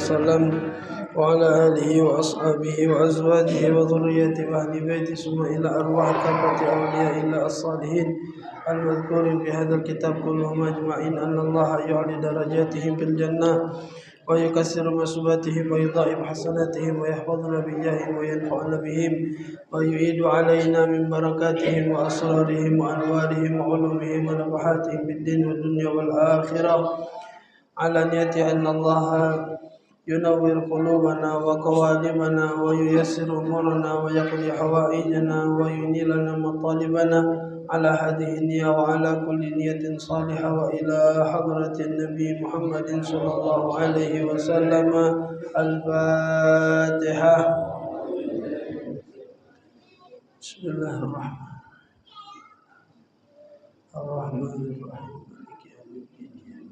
وسلم وعلى آله وأصحابه وأزواجه وذريته وأهل بيته ثم إلى أرواح كافة أولياء الله الصالحين المذكورين في هذا الكتاب كلهم أجمعين أن الله يعلي درجاتهم في الجنة ويكسر مسوباتهم ويضاعف حسناتهم ويحفظنا بإياهم وينفعنا بهم ويعيد علينا من بركاتهم وأسرارهم وأنوارهم وعلومهم ونفحاتهم في الدين والدنيا والآخرة على نية أن الله ينور قلوبنا وقوالبنا وييسر أمورنا ويقضي حوائجنا وينيل لنا مطالبنا على هذه النية وعلى كل نية صالحة وإلى حضرة النبي محمد صلى الله عليه وسلم الفاتحة. بسم الله الرحمن الرحيم مالك يوم الدين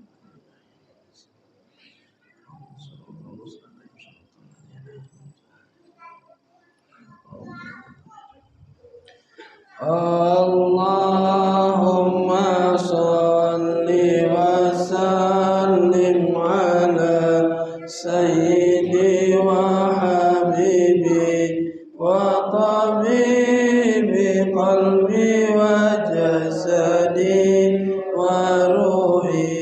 اللهم صل وسلم على سيدي وحبيبي وطبيب قلبي وجسدي وروحي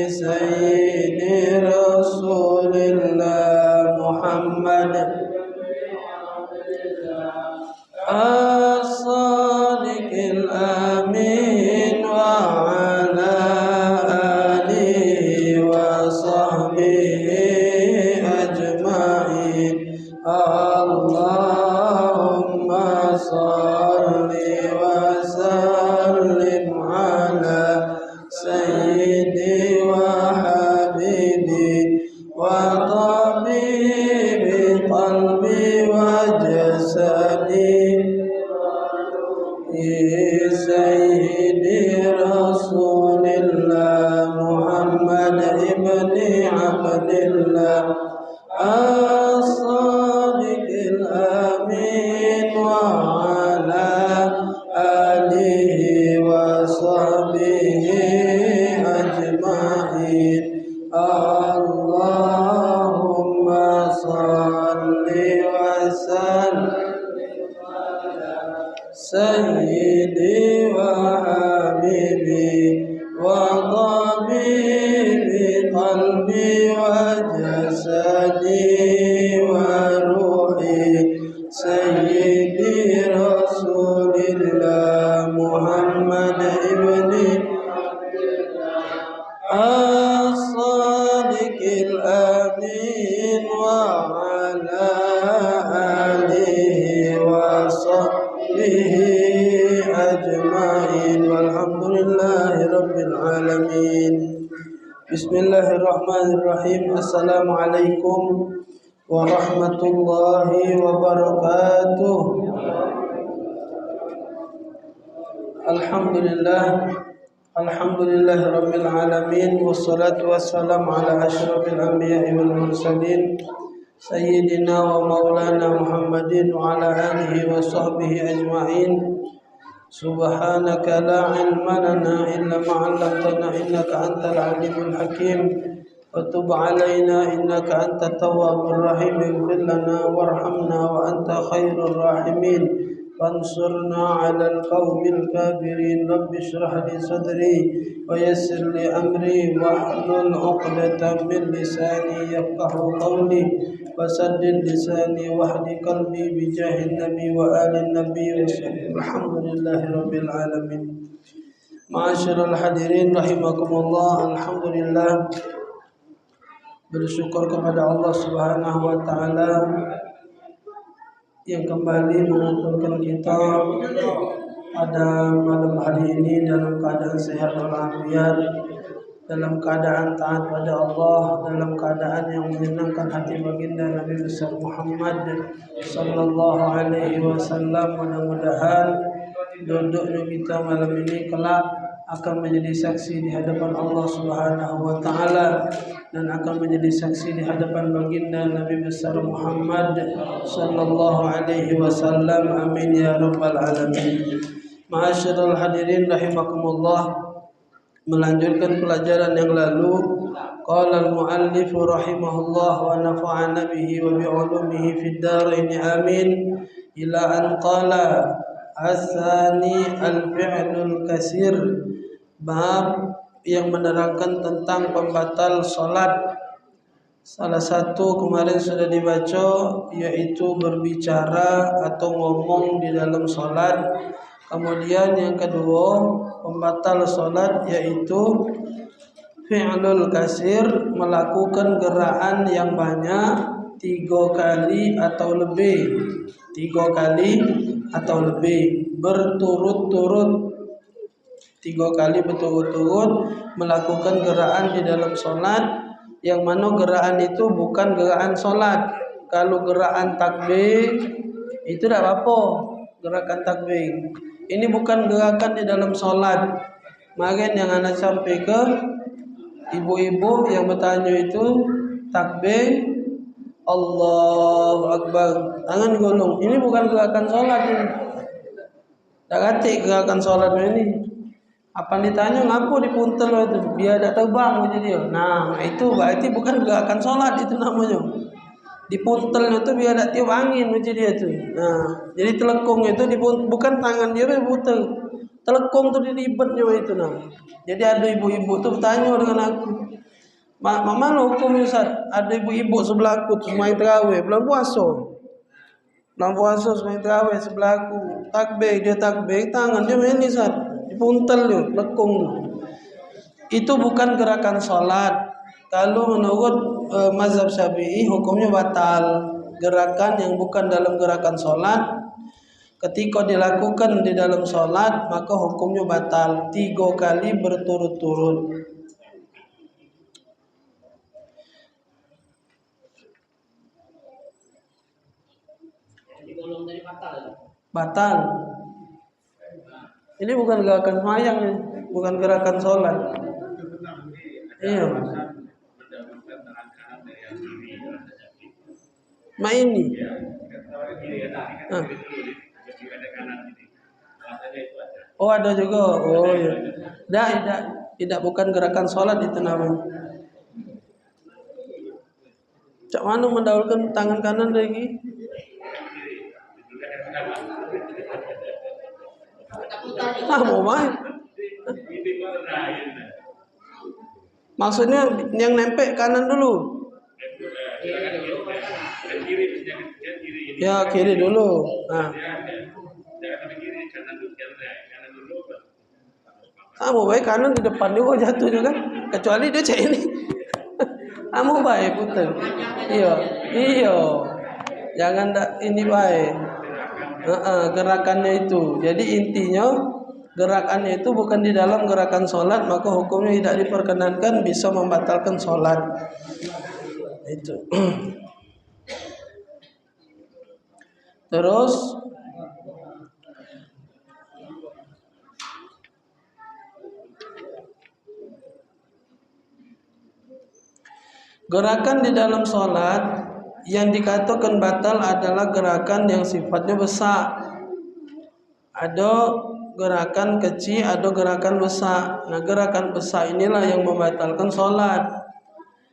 سيدي رسول الله محمد الصادق الأمين وعلى آله وصحبه أجمعين. اللهم صل وسلم على سيدي وحبيبي وطبيب قلبي وجسدي سيدي رسول الله محمد ابن عبد الله الصادق الأمين وعلى آله وصحبه أجمعين. اللهم صل وسلم سيدي وحبيبي وطبيب قلبي وجسدي وروحي سيدي رسول الله محمد ابن الصادق الأمين وعلى آله وصحبه أجمعين والحمد لله رب العالمين. بسم الله الرحمن الرحيم. السلام عليكم ورحمة الله وبركاته. الحمد لله رب العالمين والصلاة والسلام على أشرف الأنبياء والمرسلين سيدنا ومولانا محمد وعلى آله وصحبه أجمعين. سبحانك لا علم لنا إلا ما علمتنا إنك أنت العليم الحكيم وتب علينا إنك أنت التواب الرحيم. اغفر لنا وارحمنا وأنت خير الراحمين فانصرنا على القوم الكافرين. رب اشرح لي صدري ويسر لي أمري واحلل عقدة من لساني يفقه قولي وسدد لساني واهد قلبي بجاه النبي وآل النبي وسلم. الحمد لله رب العالمين. Ma'asyiral hadirin rahimakumullah. Alhamdulillah, bersyukur kepada Allah Subhanahu wa taala yang kembali mengumpulkan kita pada malam hari ini dalam keadaan sehat walafiat, dalam keadaan taat pada Allah, dalam keadaan yang menyenangkan hati baginda Nabi besar Muhammad sallallahu alaihi wasallam. Mudah-mudahan duduknya kita malam ini kelak akan menjadi saksi di hadapan Allah Subhanahu wa taala dan akan menjadi saksi di hadapan baginda Nabi besar Muhammad sallallahu alaihi wasallam. Amin ya rabbal alamin. Ma'asyiral hadirin rahimakumullah. melanjutkan pelajaran yang lalu. Qala al-muallif rahimahullah wa nafa'ana bihi wa bi 'ulumihi fid dharain amin. Ila an qala asani al-fi'lul kasir, bab yang menerangkan tentang pembatal salat. Salah satu kemarin sudah dibaca, yaitu berbicara atau ngomong di dalam salat. Kemudian yang kedua, pembatal salat yaitu fi'lul kasir, melakukan gerakan yang banyak 3 kali atau lebih. 3 kali atau lebih berturut-turut. 3 kali berturut-turut melakukan gerakan di dalam salat, yang mana gerakan itu bukan gerakan salat. Kalau gerakan takbir itu tidak apa-apa, gerakan takbir. Ini bukan gerakan di dalam salat. Kemarin yang anak sampai ke ibu-ibu yang bertanya itu takbir Allahu Akbar, tangan gulung. Ini bukan gerakan salat ini. Tak katik gerakan salat ini. Apa ditanya ngapu dipuntel itu biar tak terbang jadi dia. Nah, itu berarti bukan gerakan salat itu namanya. Dipuntel itu biar tak tiup angin macam dia tu. Nah, jadi telekung itu bukan tangan dia putar. Telekung tu diribetnya itu nah. Jadi ada ibu-ibu tu bertanya dengan aku, mana hukum Ustaz? Ada ibu-ibu sebelah aku tu semai tarawih bulan puasa. Bulan puasa semai tarawih sebelah aku. Takbir, dia takbir, tangan dia main ni Ustaz. Dipuntel dia, lekung. Itu bukan gerakan salat. Kalau menurut mazhab Syafi'i hukumnya batal. Gerakan yang bukan dalam gerakan salat ketika dilakukan di dalam salat maka hukumnya batal 3 kali berturut-turut. Batal. Ini bukan gerakan sembahyang, bukan gerakan sholat. Iya. Ini. Oh ada juga. Oh iya. Tidak bukan gerakan sholat itu namanya. Cak mana mendahulukan tangan kanan lagi? Mau main? Maksudnya yang nempel kanan dulu. Ya kiri dulu. Nah. Mau baik kanan di depan juga jatuhnya kan? Kecuali dia cek ini. Mau baik putar. Iya. Jangan ini baik. Gerakannya itu. Jadi intinya gerakannya itu bukan di dalam gerakan sholat, maka hukumnya tidak diperkenankan, bisa membatalkan sholat. Itu. Terus gerakan di dalam sholat yang dikatakan batal adalah gerakan yang sifatnya besar. Ada gerakan kecil, ada gerakan besar. Nah, gerakan besar inilah yang membatalkan sholat.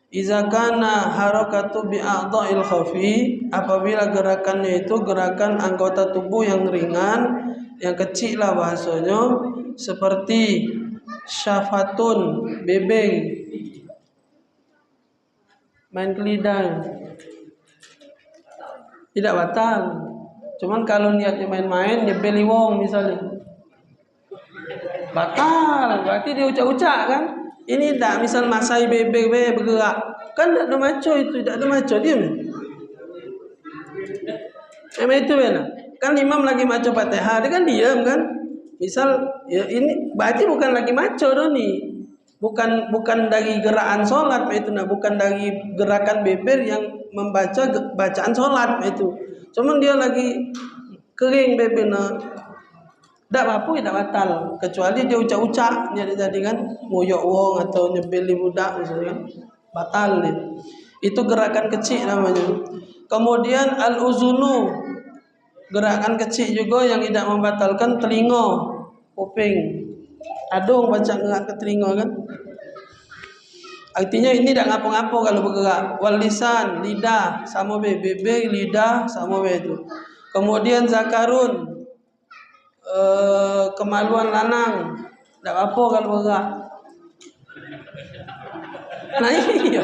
Iza kana harakatu bi a'dha'il khafi, apabila gerakannya itu gerakan anggota tubuh yang ringan, yang kecil lah bahasanya, seperti syafatun, bebeng, main kelidang. Tidak batal. Cuman kalau niatnya main-main, nyebeli wong misalnya, batal. Berarti dia ucap-ucap kan? Ini tak misal masai bebek bergerak. Kan tak ada maco itu, tak ada maco dia. Emang itu benar. Kan imam lagi maco Fatihah, dia kan diam kan? Misal ya ini berarti bukan lagi maco dong nih. Bukan dari gerakan sholat itu, nah bukan dari gerakan beber yang membaca bacaan sholat itu. Cuman dia lagi kering beber, nah tidak apa-apa, tidak batal, kecuali dia ucap-ucap jadi kan ngoyok wong atau nyebeli budak misalnya, batal dia. Itu gerakan kecil namanya. Kemudian al-uzunu, gerakan kecil juga yang tidak membatalkan telinga, kuping. Ada orang baca ngerak ke telinga kan. Artinya ini tak ngapo-ngapo kalau bergerak. Wal lisan, lidah sama bibir, lidah sama itu. Kemudian zakarun, kemaluan lanang, tak apa kalau bergerak. Nah iya,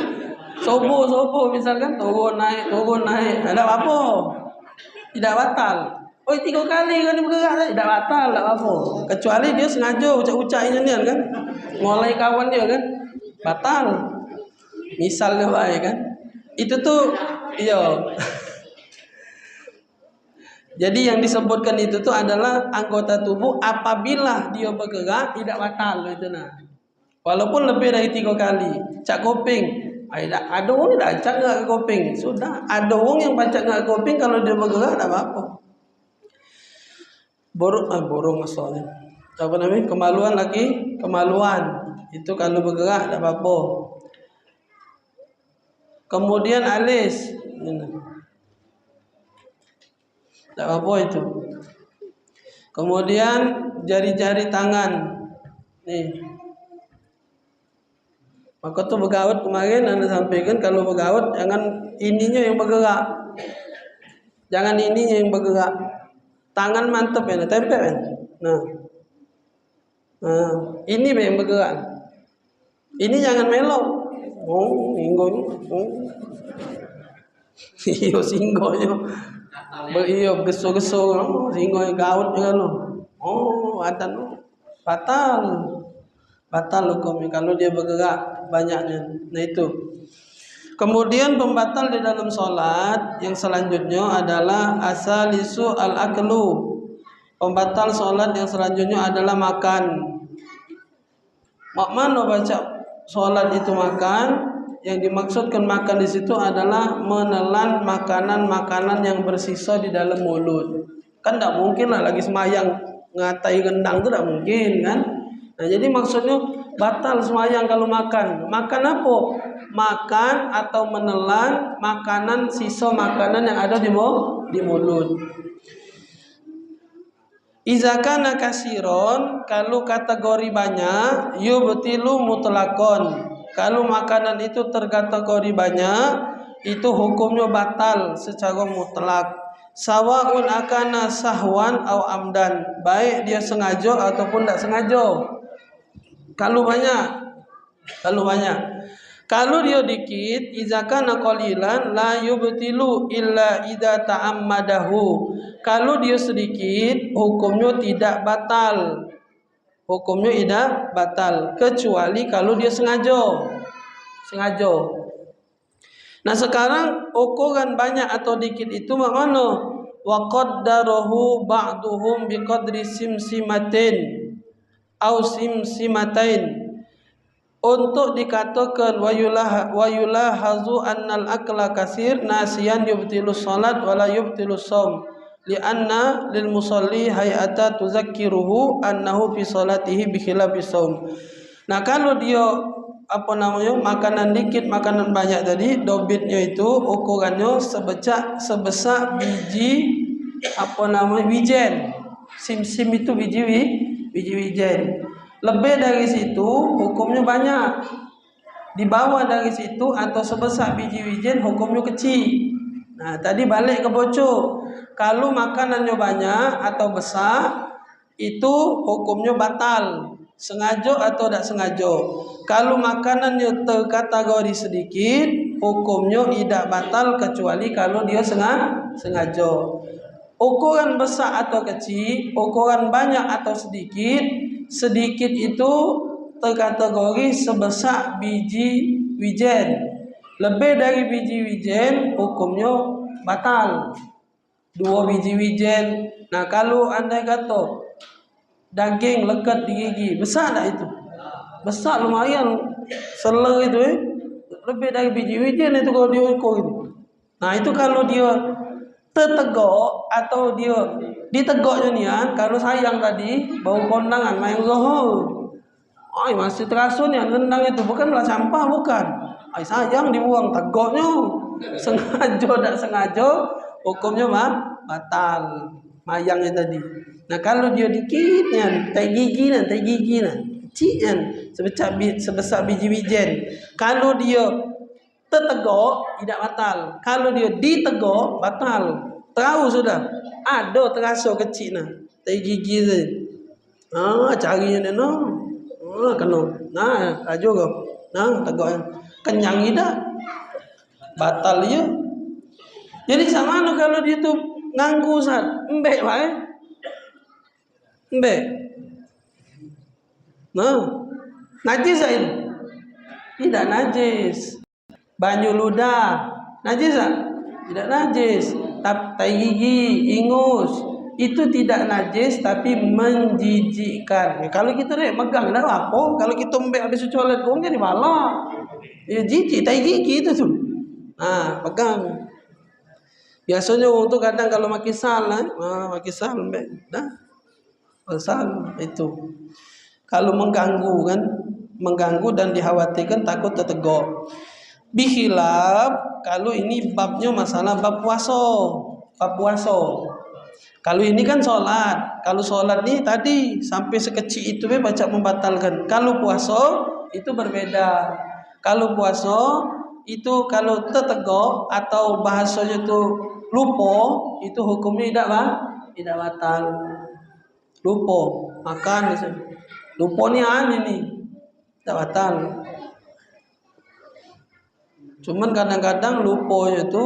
sobo misalkan turun naik, tak apa, tidak batal. Oh 3 kali kan dia bergerak, tidak batal, tak apa. Kecuali dia sengaja ucap-ucap ini kan, mulai kawan dia kan. Batal. Misalnya baik kan. Itu tuh iya. Jadi yang disebutkan itu tuh adalah anggota tubuh apabila dia bergerak tidak batal itu nah. Walaupun lebih dari 3 kali. Cak kuping. Ada orang tidak cak enggak ke kuping. Sudah, ada orang yang baca enggak ke kuping kalau dia bergerak tak apa-apa. Borong maksudnya. Apa namanya? Kemaluan lagi, kemaluan. Itu kalau bergerak tak apa-apa. Kemudian alis. Tak apa itu. Kemudian jari-jari tangan. Nih. Maka tuh bergaut kemarin Anda sampaikan kalau bergaut jangan ininya yang bergerak. Jangan ininya yang bergerak. Tangan mantap ya, tempel kan. Nah, ini yang bergerak. Ini jangan melok. Oh, inggo. Oh. Iyo singgonya. Iyo geso-geso singgo gaut juga lo. Oh, ada lo. Batal hukumnya kalau dia bergerak banyaknya. Nah itu. Kemudian pembatal di dalam sholat yang selanjutnya adalah asalisu al-aklu. Pembatal sholat yang selanjutnya adalah makan. Mana baca sholat itu makan? Yang dimaksudkan makan di situ adalah menelan makanan-makanan yang bersisa di dalam mulut. Kan tidak mungkin lah lagi semayang ngatai gendang itu tidak mungkin kan? Nah jadi maksudnya batal semayang kalau makan. Makan apa? Makan atau menelan makanan sisa makanan yang ada di mulut. Iza kana kasiron, kalau kategori banyak, yubtilu mutlakon. Kalau makanan itu terkategori banyak, itu hukumnya batal secara mutlak. Sawaun akana sahwan au amdan, baik dia sengaja ataupun tidak sengaja. Kalau banyak. Kalau dia dikit, iza kana qalilan la yubtilu illa idza ta'ammadahu. Kalau dia sedikit, hukumnya tidak batal. Hukumnya tidak batal kecuali kalau dia sengaja. Nah, sekarang ukuran banyak atau dikit itu mana? Wa qaddarahu ba'duhum biqadri simsimatin au simsimatain. Untuk dikatakan wayulah hazu annal akla kasir nasiyan yubtilu salat wala yubtilu shaum lianna lil musalli hayata tuzakkiruhu annahu fi salatihi bi khilafi shaum. Nah, kalau dia makanan dikit makanan banyak tadi, dobitnya itu ukurannya sebesar biji wijen. Sim itu biji wijen. Lebih dari situ hukumnya banyak. Di bawah dari situ atau sebesar biji wijen hukumnya kecil. Nah, tadi balik ke bocor. Kalau makanannya banyak atau besar itu hukumnya batal, sengaja atau tidak sengaja. Kalau makanannya terkategori sedikit, hukumnya tidak batal kecuali kalau dia sengaja. Ukuran besar atau kecil, ukuran banyak atau sedikit itu terkategori sebesar biji wijen. Lebih dari biji wijen hukumnya batal. 2 biji wijen. Nah, kalau anda kata daging lekat di gigi, besar tak itu? Besar lumayan. Seler itu lebih dari biji wijen itu kalau dia ukur itu. Nah, itu kalau dia tertegak atau dia ditegaknya nian, kalau sayang tadi bau kondangan main zuhur. Masih terasa nih rendang itu bukanlah sampah, bukan. Sayang dibuang, tegaknya. Sengaja tak sengaja hukumnya batal. mayangnya tadi. Nah kalau dia dikitnya, tai gigi kecil sebesar biji wijen. Kalau dia tertegok tidak batal. Kalau dia ditegok batal. Tahu sudah. Ada terasa kecil nah. Tai gigi tadi. Carinya ni no. Kena. Ajo kau. Tegok kenyang tidak. Batal dia. Jadi sama mana kalau dia tu nganggu Ustaz? Embek bae. Embek. Najis itu? Tidak najis. Banyu ludah najis tak? Tidak najis. Tai gigi, ingus itu tidak najis tapi menjijikkan. Kalau kita megang dah apa? Kalau kita embek habis colet gong jadi bala. Jijik tai gigi itu tu. Pegang. Biasanya orang tu kadang kalau makin sal embek dah. Sal itu. Kalau mengganggu dan dikhawatirkan takut tertegok. Bihilaf kalau ini babnya masalah bab puasa. Kalau ini kan sholat. Kalau sholat ni tadi sampai sekecil itu baca membatalkan. Kalau puasa itu berbeda. Kalau puasa itu kalau tertegok atau bahasanya tu lupa, itu hukumnya tidak batal. Lupa makan misalnya. Lupa ni ini tidak batal. Cuman kadang-kadang lupanya tu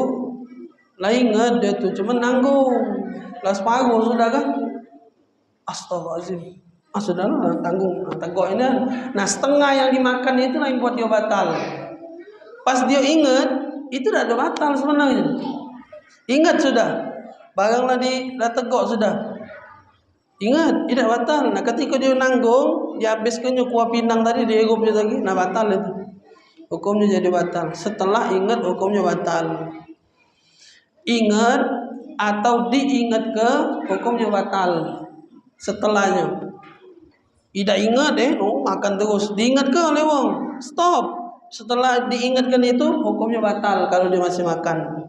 lah ingat dia tu cuman nanggung. Lah separuh sudah kan? Astagfirullahaladzim. Sudahlah tanggung. Tegok ini. Nah setengah yang dimakan itu lah yang buat dia batal. Pas dia ingat itu dah ada batal sebenarnya. Ingat sudah. Barang dah tegok sudah. Ingat tidak batal. Nah ketika dia nanggung, dia habiskannya kuah pinang tadi dia higupnya lagi, nah batal itu. Hukumnya jadi batal. Setelah ingat hukumnya batal. Ingat atau diingat ke hukumnya batal. Setelahnya. Tidak ingat makan terus. Diingat ke oleh wong? Stop. Setelah diingatkan itu hukumnya batal kalau dia masih makan.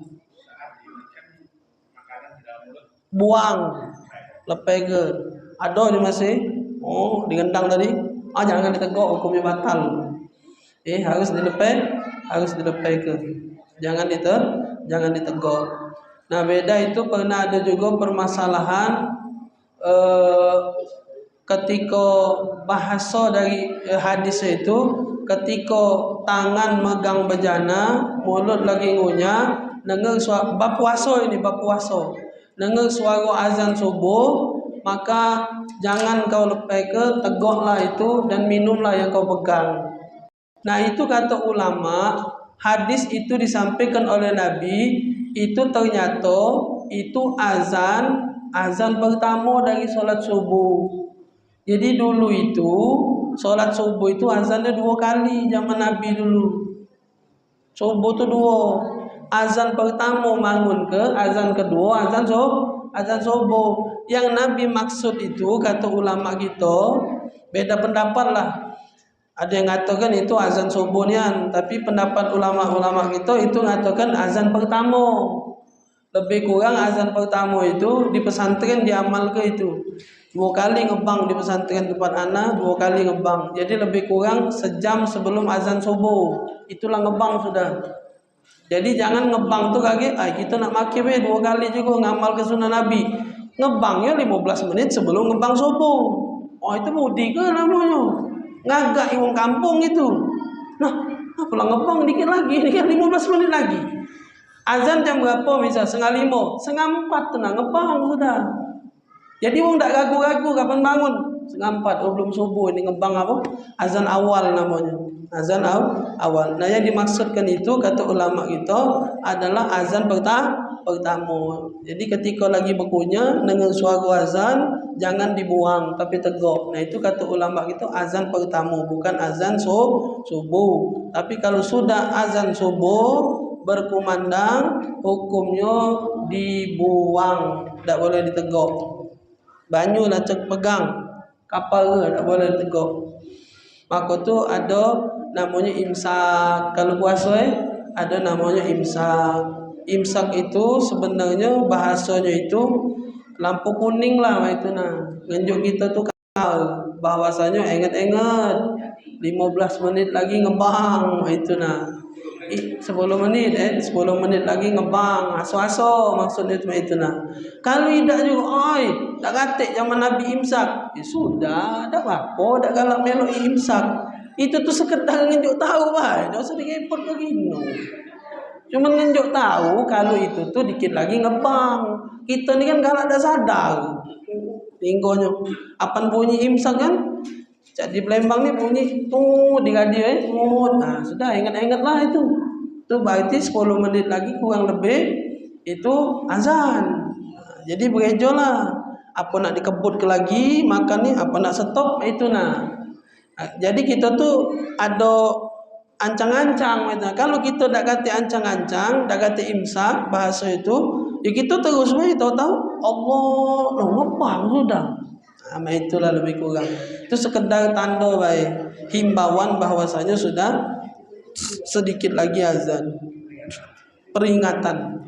Buang. Lepai ke. Ada dia masih. Digendang tadi. Jangan ditegok hukumnya batal. Harus dilepai ke. Jangan ditegok. Nah, beda itu pernah ada juga permasalahan ketika bahasa dari hadis itu, ketika tangan megang bejana, mulut lagi ngunyah, dengar suara bab puasa. Dengar suara azan subuh, maka jangan kau lepai ke, tegoklah itu dan minumlah yang kau pegang. Nah itu kata ulama, hadis itu disampaikan oleh Nabi, itu ternyata itu azan pertama dari solat subuh. Jadi dulu itu solat subuh itu azannya 2 kali zaman Nabi dulu. Subuh itu 2. Azan pertama bangun ke, azan kedua azan subuh. Yang Nabi maksud itu kata ulama kita beda pendapat lah. Ada yang mengatakan itu azan subuhnya, tapi pendapat ulama-ulama kita itu mengatakan azan pertama. Lebih kurang azan pertama itu di pesantren diamal ke itu 2 kali ngebang di pesantren tempat anak, 2 kali ngebang. Jadi lebih kurang sejam sebelum azan subuh. Itulah ngebang sudah. Jadi jangan ngebang tu kaget, kita nak maki 2 kali juga ngamal ke sunnah Nabi. Ngebangnya 15 menit sebelum ngebang subuh. Itu mudi ke namanya? Ngagak wong kampung itu. Nah, pulang ngebang dikit lagi, ini kan 15 menit lagi. Azan jam berapa misal? 4:30, 3:30 tenang ngebang sudah. Jadi wong tak ragu-ragu kapan bangun. 3:30, belum subuh ini ngebang apa? Azan awal namanya. Azan awal. Nah yang dimaksudkan itu kata ulama kita adalah azan pertama. Jadi ketika lagi berkunyah dengan suara azan jangan dibuang tapi tegak. Nah itu kata ulama kita azan pertama, bukan azan subuh. Tapi kalau sudah azan subuh berkumandang hukumnya dibuang, tidak boleh ditegak. Banyu lah cek pegang kapal ke, tidak boleh ditegak. Maka tu ada namanya imsak. Kalau puasa ada namanya imsak. Imsak itu sebenarnya bahasanya itu lampu kuning lah itu nah. Ngenjuk kita tuh bahwasanya ingat-ingat 15 menit lagi ngebang itu nah. 10 menit 10 menit lagi ngebang aso-aso maksudnya itu nah. Kalau tidak juga tak katik zaman Nabi imsak ya sudah dak apa dak galak melok imsak itu tuh sekedar ngenjuk tahu bae dak usah digepot begini. Cuma ngenjuk tahu kalau itu tuh dikit lagi ngebang. Kita ni kan galak dak sadar tinggonya apan bunyi imsak kan di Palembang ni bunyi tuh di radio nah sudah ingat-ingatlah itu berarti 10 menit lagi kurang lebih itu azan. Jadi berejolah apa nak dikebut ke lagi makan ni apa nak stop itu nah. Jadi kita tuh ada ancang-ancang gitu. Kalau kita dak kata ancang-ancang, dak kata imsak bahasa itu, ya kita terus we tahu-tahu Allah ngepang sudah. Nah, itulah lebih kurang. Itu sekedar tanda baik himbauan bahwasanya sudah sedikit lagi azan. Peringatan.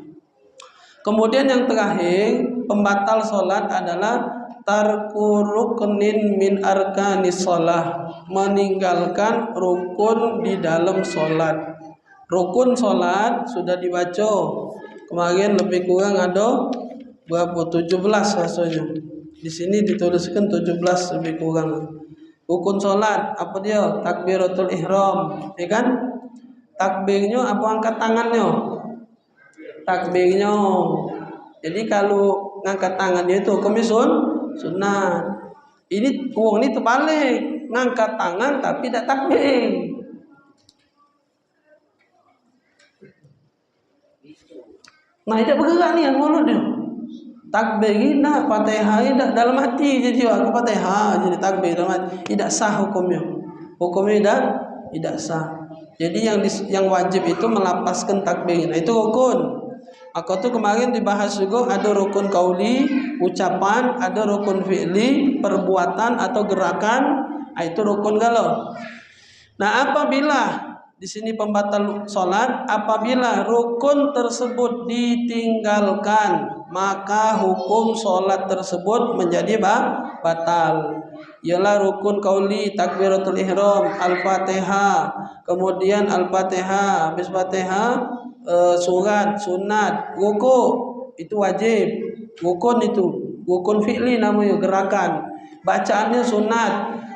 Kemudian yang terakhir, pembatal solat adalah tarku ruknin min arkanis shalah, meninggalkan rukun di dalam solat. Rukun solat sudah dibaca kemarin lebih kurang ada berapa 17 rasanya. Di sini dituliskan 17 lebih kurang. Rukun solat apa dia? Takbiratul ihram, ya kan? Takbirnya apa angkat tangannya? Takbirnya. Jadi kalau ngangkat tangannya itu hukumnya sunnah. Ini uang ini terbalik, ngangkat tangan tapi tidak takbir. Nah, tidak bergerak nih yang mulut dia. Takbir ini nak Fatihah ini dalam hati jadi aku Fatihah jadi takbir dalam hati. Tidak sah hukumnya. Hukumnya tidak sah. Jadi yang wajib itu melapaskan takbir. Nah, itu rukun. Aku tuh kemarin dibahas juga ada rukun kauli, ucapan, ada rukun fi'li, perbuatan atau gerakan. Nah, itu rukun galau. Nah, apabila di sini pembatal solat, apabila rukun tersebut ditinggalkan, maka hukum solat tersebut menjadi batal. Ialah rukun kauli, takbiratul ihram, al-fatihah, kemudian al-fatihah, habis fatihah surat, sunat, ruku itu wajib. Rukun itu, rukun fi'li namanya gerakan. Bacaannya sunat.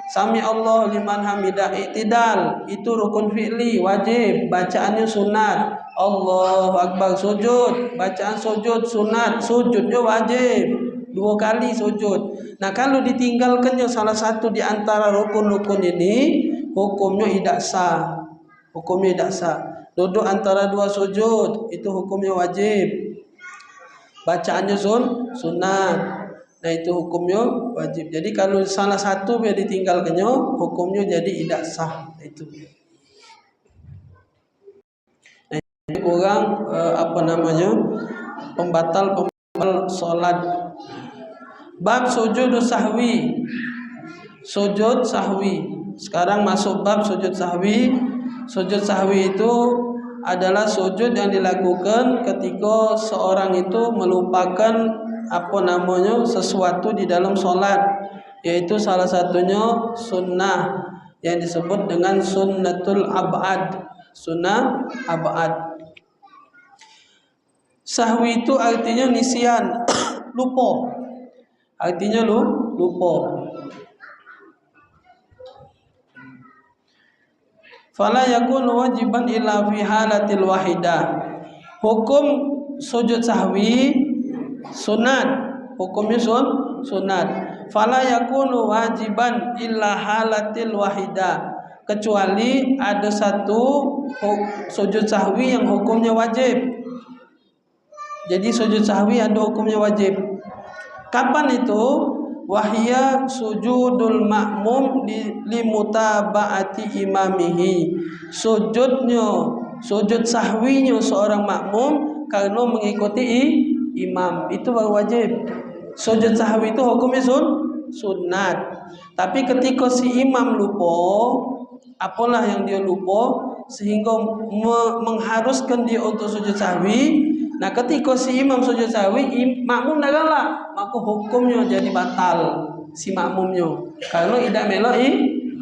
Sami Allah liman hamidah, i'tidal itu rukun fi'li wajib, bacaannya sunat. Allahu akbar sujud, bacaan sujud sunat, sujudnya wajib 2 kali sujud. Nah, kalau ditinggalkannya salah satu di antara rukun-rukun ini, hukumnya tidak sah. Hukumnya tidak sah. Duduk antara 2 sujud itu hukumnya wajib. Bacaannya sunat. Nah, itu hukumnya wajib. Jadi kalau salah satu biar ditinggalkannya, hukumnya jadi tidak sah. Itu. Nah, ini kurang pembatal solat. Bab sujud sahwi. Sujud sahwi. Sekarang masuk bab sujud sahwi. Sujud sahwi itu adalah sujud yang dilakukan ketika seorang itu melupakan sesuatu di dalam solat, yaitu salah satunya sunnah yang disebut dengan sunnatul ab'ad. Sunnah ab'ad. Sahwi itu artinya nisyan, lupa. Artinya lupa. Fala yakunu wajiban illa fi halatil wahidah. Hukum sujud sahwi sunat, hukumnya sunat. Fala yakunu wajiban illa halatil wahidah, kecuali ada satu sujud sahwi yang hukumnya wajib. Jadi sujud sahwi ada hukumnya wajib. Kapan itu? Wahya sujudul ma'mum li mutaba'ati imamihi. Sujud sahwinya seorang makmum karena mengikuti imam, itu baru wajib. Sujud sahwi itu hukumnya sunat. Tapi ketika si imam lupa, apalah yang dia lupa sehingga mengharuskan dia untuk sujud sahwi, Nah ketika si imam sujud sahwi, makmum dah galak, maka hukumnya jadi batal si makmumnya. Kalau tidak melok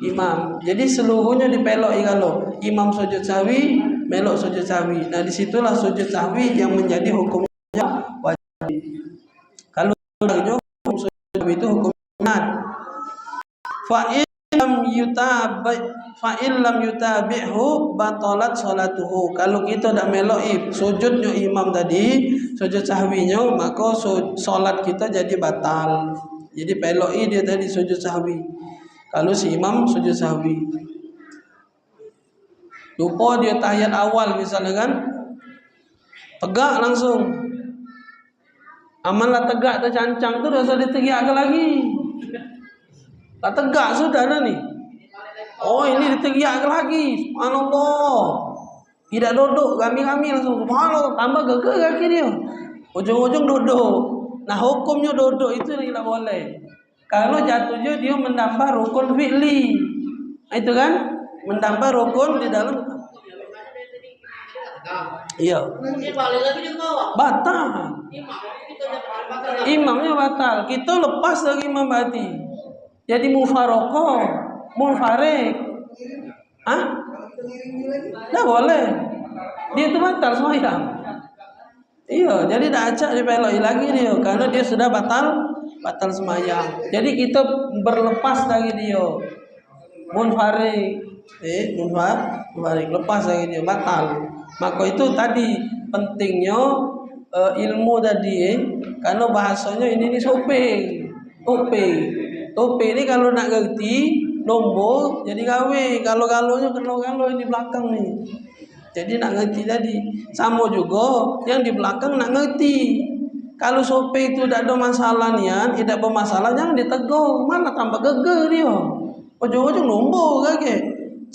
imam, jadi seluruhnya dipelok kalau imam sujud sahwi, melok sujud sahwi. Nah disitulah sujud sahwi yang menjadi hukumnya wajib. Kalau hukum sujud sahwi itu hukum sunat. Fa'in lam yutabi'hu batalat salatuhu. Kalau kita tak melok sujudnya imam tadi, sujud sahwinya, maka solat kita jadi batal. Jadi pelok dia tadi sujud sahwi. Kalau si imam sujud sahwi, lupa dia tahiyat awal misalnya kan, tegak langsung. Amanlah tegak tercancang tu rasa diteriakkan lagi. Tak tegak sudah dah ni. Oh ini diteriakkan lagi. Subhanallah. Tidak duduk, kami langsung subhanallah, tambah gegah kaki dia. Ujung-ujung duduk. Nah hukumnya duduk itu tidak boleh. Kalau jatuhnya dia menambah rukun fi'li. Itu kan? Menambah rukun di dalam. Iya. Batal. Imamnya batal. Kita lepas dari imam berarti. Jadi mufarokoh, munfarik. Tak boleh. Dia itu batal sembahyang. Iya, jadi dah acak dipeloi lagi dia karena dia sudah batal sembahyang. Jadi kita berlepas dari dia. Munfarik. Munfarik lepas dari dia batal. Maka itu tadi pentingnya ilmu tadi karena bahasanya ini sopeng. Tope ini kalau nak ngerti nombor jadi gawe. Kalau-galonya kalau ini belakang nih. Jadi nak ngerti tadi. Sama juga yang di belakang nak ngerti. Kalau sope itu tidak ada masalah nian, tidak bermasalah, jangan ditegur. Mana tambah geger dia. Ujung-ujung nombor kage.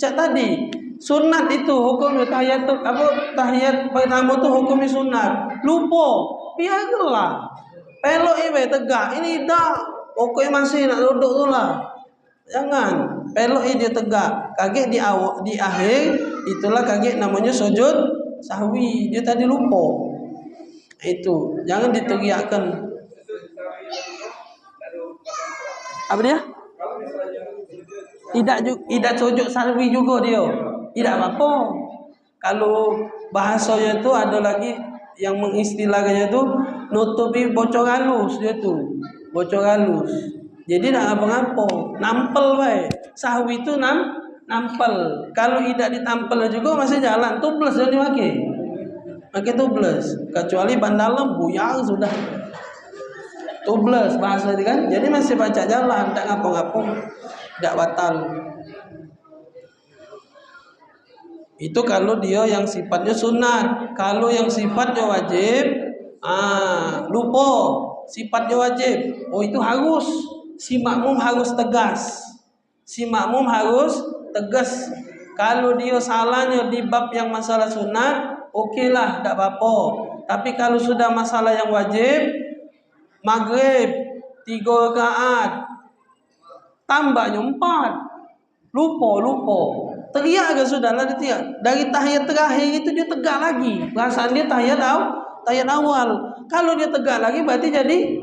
Cak tadi sunat itu hukum tahiyat pertama tu hukumnya sunat. Lupa, biarlah. Pelok ibe tegak. Ini dah. Pokoknya masih nak duduk tu lah. Jangan. Pelok dia tegak. Kaget di akhir. Itulah kaget namanya sujud sahwi. Dia tadi lupa. Itu. Jangan diteriakkan. Apa dia? Tidak sujud sahwi juga dia. Tidak apa-apa. Kalau bahasanya tu ada lagi yang mengistilahkannya tu nutupi bocor halus dia tu. Bocor halus. Jadi tak apa-apa. Nampel baik. Sahwi itu nampel. Kalau tidak ditampel juga masih jalan. Tubeless jadi pakai tubeless. Kecuali ban dalam buyar sudah. Tubeless bahasa dia kan. Jadi masih baca jalan. Tak ngapa-ngapa. Tak batal. Itu kalau dia yang sifatnya sunat. Kalau yang sifatnya wajib, lupa. Sifatnya wajib. Oh itu harus. Si makmum harus tegas. Kalau dia salahnya di bab yang masalah sunat, okeylah, tak apa-apa. Tapi kalau sudah masalah yang wajib, maghrib 3 rakaat, tambahnya 4, lupa. Teriak ke sudah lah dia. Dari tahiyat terakhir itu dia tegak lagi. Perasaan dia tahiyat awal. Kalau dia tegak lagi berarti jadi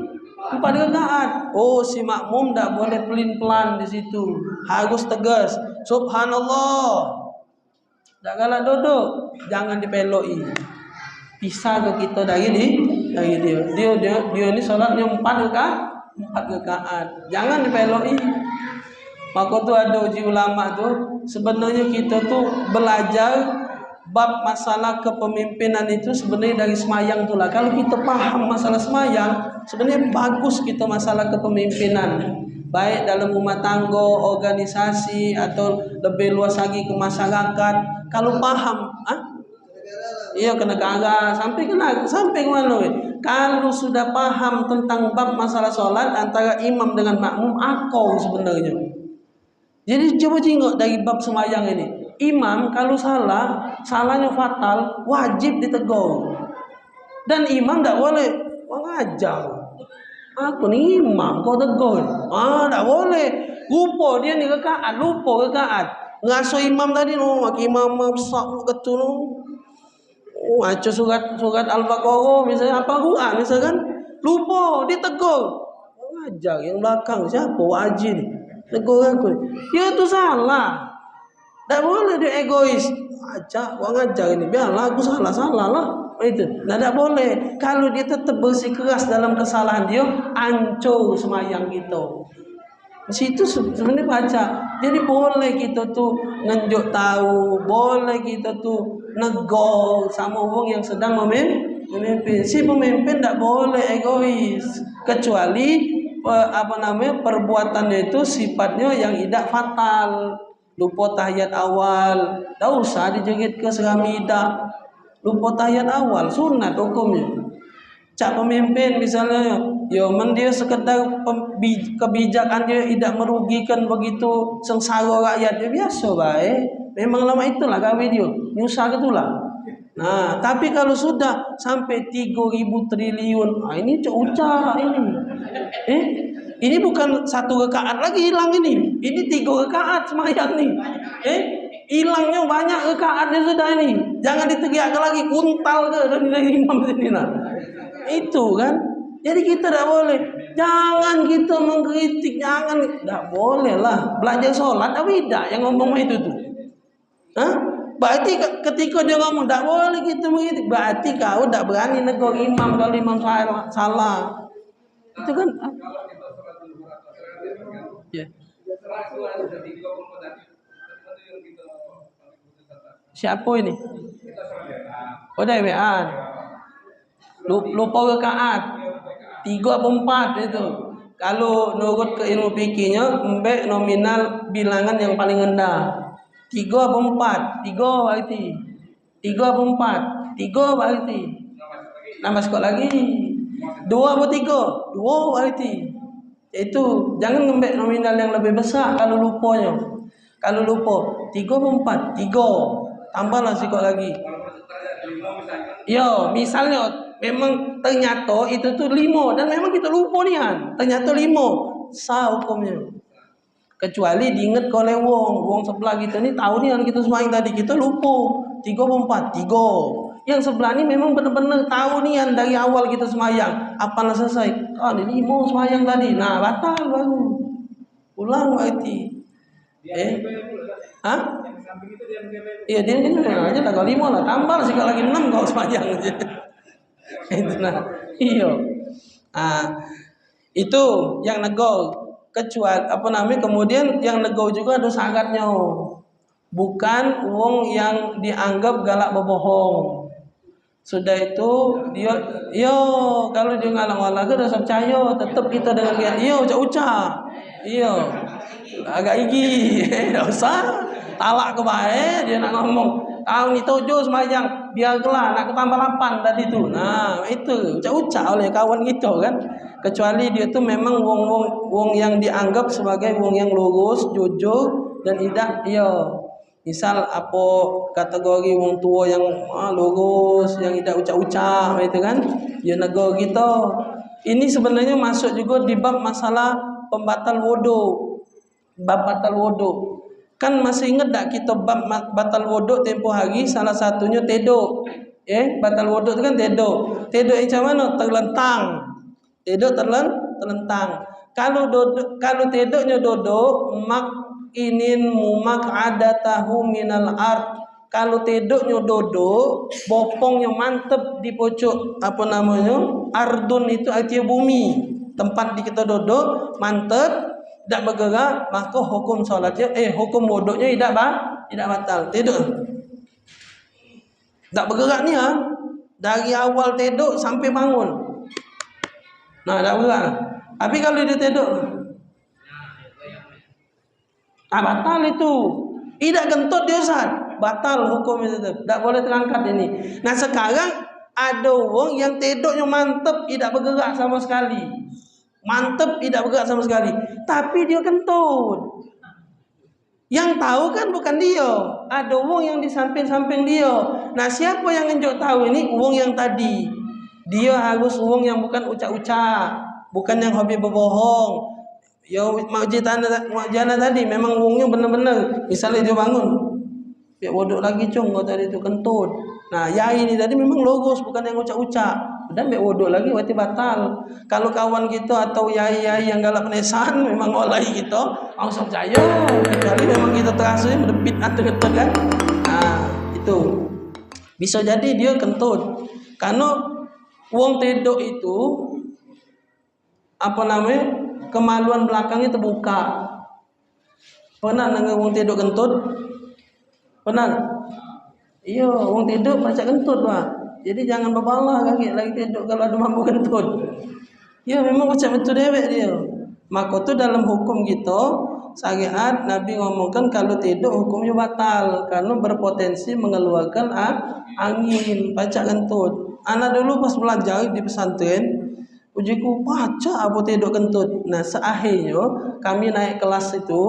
4 rakaat. Oh si makmum tak boleh pelin-pelan di situ. Harus tegas. Subhanallah. Tak galak duduk. Jangan dipeloi. Pisah ke kita dari dia. Dia ni solatnya 4 rakaat. Jangan dipeloi. Maka tu ada uji ulama tu. Sebenarnya kita tu belajar bab masalah kepemimpinan itu sebenarnya dari semayang tu lah. Kalau kita faham masalah semayang, sebenarnya bagus kita masalah kepemimpinan. Baik dalam rumah tangga, organisasi atau lebih luas lagi ke masyarakat. Kalau faham, iya ke negara, sampai ke mana? Kalau sudah paham tentang bab masalah solat antara imam dengan makmum, akau sebenarnya. Jadi coba tengok dari bab semayang ini. Imam kalau salahnya fatal, wajib ditegur. Dan imam tak boleh mengajar. Aku ni imam, kau tegur. Tak boleh. Lupa dia ni rakaat, lupa rakaat. Ngaso imam tadi, maki imam besar ketul. Baca surat Al-Baqarah misalnya, apa Quran misalkan, lupa ditegur. Ngajar yang belakang siapa wajib tegur aku. Ya itu salah. Tak boleh dia egois. Ajak orang ngajar ini, biarlah aku salah lah. Itu. Nah, tak boleh. Kalau dia tetap bersikeras dalam kesalahan dia, hancur semayang kita. Di situ sebenarnya baca. Jadi boleh kita tuh nunjuk tahu, boleh kita tuh negor sama orang yang sedang memimpin. Si pemimpin tak boleh egois, kecuali perbuatannya itu sifatnya yang tidak fatal. Lupa tahiyat awal, tak usah dijegit ke seramida. Lupa tahiyat awal, sunat hukumnya. Cak pemimpin misalnya, dia sekedar kebijakan dia tidak merugikan begitu sengsara rakyat, dia biasa baik. Memang lama itulah gawe dia, nyusah gitulah. Nah, tapi kalau sudah sampai 3.000 triliun, ini ucap ini. Ini bukan 1 rakaat lagi hilang ini. Ini 3 rakaat semayang nih. Hilangnya banyak rakaatnya sudah ini. Jangan diteriakkan lagi kuntal ke dari imam sini nah. Itu kan. Jadi kita tidak boleh. Jangan kita mengkritik, tidak boleh lah. Belajar sholat tapi tidak yang ngomong itu tuh. Hah? Berarti ketika dia ngomong tidak boleh kita mengkritik, berarti kau tidak berani negur imam kalau imam salah. Itu kan. Ya. Siapa ini? Oh, Dewan. Lupa rakaat 3 atau 4 itu. Kalau menurut ke ilmu fikihnya, mbek nominal bilangan yang paling rendah. 3 atau 4? 3 berarti. 3 atau 4? 3 berarti. Nambah sekali lagi. 2 atau 3? 2 berarti. Itu jangan ngembek nominal yang lebih besar kalau lupanya. Kalau lupa 3 atau 4? 3. Tambahlah sikit lagi. Yo, misalnya memang ternyata itu tuh 5 dan memang kita lupa nih kan. Ternyata 5. Sah hukumnya. Kecuali diingat oleh wong sebelah kita ni tahu nih kan kita sembahyang tadi kita lupa 3 atau 4? 3. Yang sebelah ni memang benar-benar tahu nih kan dari awal kita sembahyang. Apalah selesai. Ini 5 sembahyang tadi. Nah, batal baru. Ulang berarti. Hah? Iya dia aja dah 5 lah, tambah sih kalau lagi 6 kau sembahyang aja. Itu nah. Iya. Itu yang nego. Kecuali kemudian yang nego juga ada syaratnya. Bukan wong yang dianggap galak berbohong. Sudah itu dia kalau dia ngalang-ngalang ke dosa percaya, tetap kita dengan dia ucap-ucap. Agak igi. Dosa talak ke bae dia nak ngomong. Kau ni 7 sembahyang, biarlah nak tambah 8 tadi tu. Nah, itu ucap-ucap oleh kawan kita kan. Kecuali dia tu memang wong yang dianggap sebagai wong yang lurus, jujur dan tidak misal apa kategori wong tua yang lurus, yang tidak ucap-ucap itu kan. Dia negara kita. Ini sebenarnya masuk juga di bab masalah pembatal wudu. Bab batal wudu. Kan masih ingat tak kita bab batal wudu tempoh hari salah satunya teduk. Batal wudu itu kan teduk. Teduk macam mana? Terlentang. Teduk terlentang. Kalau teduknya duduk makinin mumak adatahu minal ard. Kalau teduknya duduk, bopongnya mantep di pojok ardun itu artinya bumi. Tempat di kita duduk mantep, tidak bergerak, maka hukum solatnya hukum wudunya tidak batal. Tidur tak bergerak ni dari awal tidur sampai bangun. Nah, tak bergerak. Tapi kalau dia tidur batal itu. Tidak kentut dia Ustaz, batal hukum itu. Tak boleh terangkat ini. Nah, sekarang ada orang yang tidurnya mantap, tidak bergerak sama sekali. Mantap, tidak bergerak sama sekali. Tapi dia kentut. Yang tahu kan bukan dia. Ada wong yang di samping-samping dia. Nah, siapa yang nunjuk tahu ini? Wong yang tadi. Dia harus wong yang bukan ucap-ucap, bukan yang hobi berbohong. Ya makjana tadi memang wongnya benar-benar. Misalnya dia bangun, dia wuduk lagi cung kau tadi itu kentut. Nah, yai ini tadi memang logos, bukan yang ucap-ucap. Dan mbak wuduk lagi berarti batal. Kalau kawan kita atau yai-yai yang galak nesan memang oleh kita, langsung percaya. Kecuali memang kita terasa berdebit atau ketut kan. Nah, itu bisa jadi dia kentut. Karena wong tedok itu apa namanya, kemaluan belakangnya terbuka. Pernah nengok wong tedok kentut? Pernah? Iya, wong tidur baca kentut, Pak. Jadi jangan berbalah lagi tidur kalau ada mampu kentut. Ya memang baca betul dewek dia. Maka tu dalam hukum kita syariat Nabi ngomongkan kalau tidur hukumnya batal karena berpotensi mengeluarkan angin, baca kentut. Anak dulu pas belajar di pesantren, ujiku baca apa tidur kentut. Nah, seakhirnya kami naik kelas itu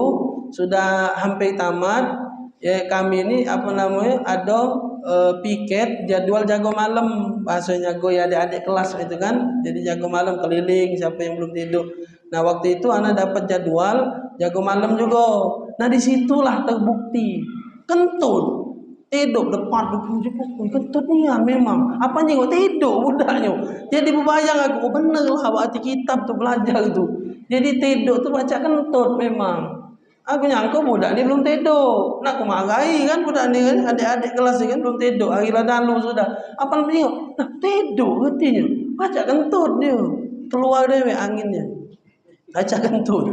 sudah hampir tamat. Ya kami ini apa namanya ada piket jadwal jago malam, bahasanya ya adik-adik kelas itu kan, jadi jago malam keliling siapa yang belum tidur. Nah waktu itu anak dapat jadwal jago malam juga. Nah disitulah terbukti kentut tidur depan kentut nih ya memang apa nih kok tidur budaknya. Jadi berbayang aku bener lah waktu kitab tuh belajar tuh, jadi tidur tuh baca kentut memang. Aku nyangka budak ni belum tidur. Nak aku marahi kan budak ni kan, adik-adik kelas ni kan belum tidur. Hari lalu sudah. Apa dia? Nah, tidur katanya. Baca kentut dia. Keluar dia anginnya. Baca kentut.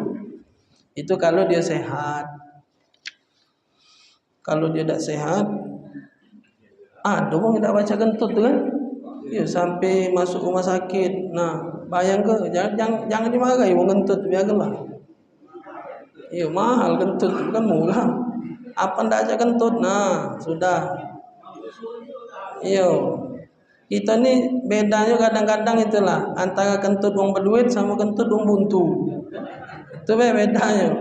Itu kalau dia sehat. Kalau dia tak sehat, ada orang tak baca kentut tu kan? Ya sampai masuk rumah sakit. Nah, bayang ke? Jangan dimarahi orang kentut, biarlah. Iya mahal kentut, bukan murah. Apa ndak aja kentut? Nah sudah. Iya. Kita ni bedanya kadang-kadang itulah antara kentut wong berduit sama kentut wong buntu. Itu bedanya.